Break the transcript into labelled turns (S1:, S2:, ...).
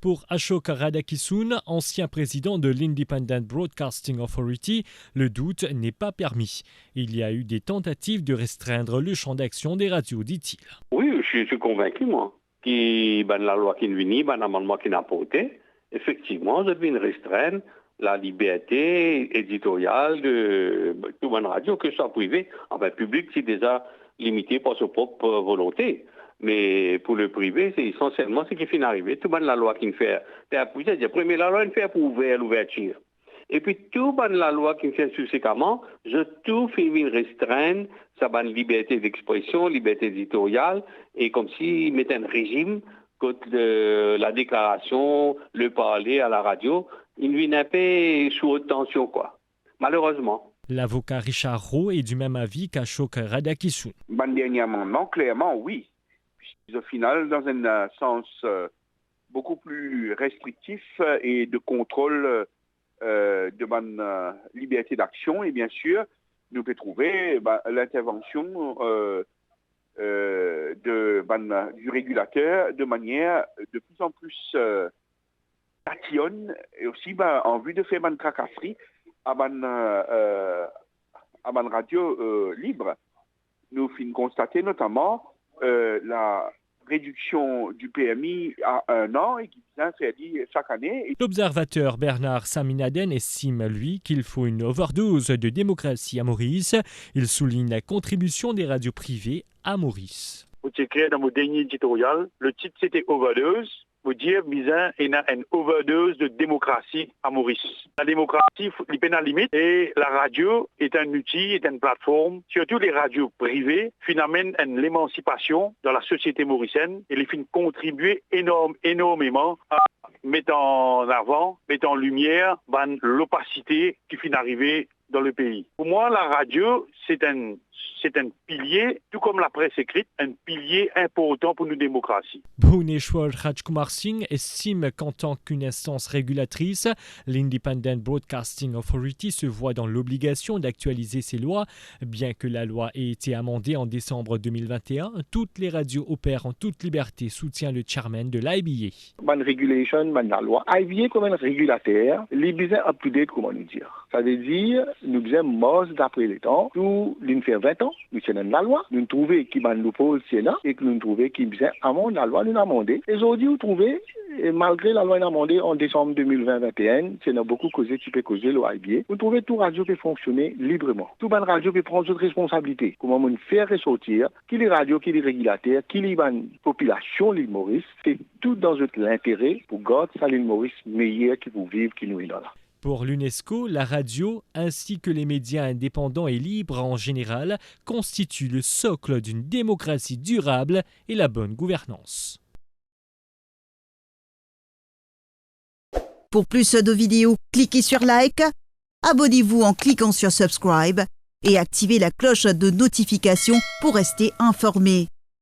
S1: Pour Ashok Radhakisun, ancien président de l'Independent Broadcasting Authority, le doute n'est pas permis. Il y a eu des tentatives de restreindre le champ d'action des radios, dit-il.
S2: Oui, je suis convaincu, moi. La loi qui est venue, l'amendement qui n'a pas été, effectivement, ça devient restreindre la liberté éditoriale de toute une radio, que ce soit privé. Enfin, public, c'est déjà limité par sa propre volonté. Mais pour le privé, c'est essentiellement ce qui finit d'arriver. Tout la loi qui fait, première la loi qui fait pour ouvrir l'ouverture. Et puis tout la loi qui fait subséquemment, je tout fait restreindre sa liberté d'expression, liberté éditoriale, et comme s'il mettait un régime contre la déclaration, le parler à la radio, il vient un peu sous haute tension, quoi. Malheureusement.
S1: L'avocat Richard Rowe est du même avis qu'Ashok Radhakisun.
S3: Dernièrement, non, clairement, oui. Au final, dans un sens beaucoup plus restrictif et de contrôle de ma liberté d'action, et bien sûr, nous pouvons trouver l'intervention du régulateur de manière de plus en plus tatillonne et aussi en vue de faire une tracasserie à ma radio libre. Nous finissons constater notamment la réduction du PMI à 1 an et qui vient faire dire chaque année.
S1: L'observateur Bernard Saminaden estime, lui, qu'il faut une overdose de démocratie à Maurice. Il souligne la contribution des radios privées à Maurice.
S4: Vous écrivez dans mon dernier éditorial, le titre c'était Overdose. Vous dire, bizarre, il y a une overdose de démocratie à Maurice. La démocratie, il y a une limite et la radio est un outil, est une plateforme. Surtout les radios privées, finalement, l'émancipation dans la société mauricienne et les films contribuer énormément à mettre en avant, mettre en lumière l'opacité qui finit d'arriver dans le pays. Pour moi, la radio, c'est un pilier, tout comme la presse écrite, un pilier important pour nos démocraties.
S1: Bhuneshwar Rajkumar Singh estime qu'en tant qu'une instance régulatrice, l'Independent Broadcasting Authority se voit dans l'obligation d'actualiser ses lois. Bien que la loi ait été amendée en décembre 2021, toutes les radios opèrent en toute liberté, soutient le chairman de l'IBA.
S5: La loi IBA comme un régulateur, les besoins up-to-date, comment nous dire. Ça veut dire, nous besoin mort d'après les temps, tout l'une fait 20 ans, nous tenons la loi, nous trouvons qui nous pose Sénat et que nous trouvons qui besoin avant la loi nous amendée. Et aujourd'hui, vous trouvez, malgré la loi amendée en décembre 2021, c'est beaucoup causé, qui peut causer l'OIBA. Vous trouvez tout radio peut fonctionner librement. Tout ban radio peut prendre toute responsabilité. Comment on faire ressortir, qui les radios, qui les régulateurs, qui les population l'île Maurice, c'est tout dans l'intérêt pour garder ça l'île Maurice meilleure qui pour vivre, qui nous est dans là.
S1: Pour l'UNESCO, la radio, ainsi que les médias indépendants et libres en général, constituent le socle d'une démocratie durable et la bonne gouvernance.
S6: Pour plus de vidéos, cliquez sur Like, abonnez-vous en cliquant sur Subscribe et activez la cloche de notification pour rester informé.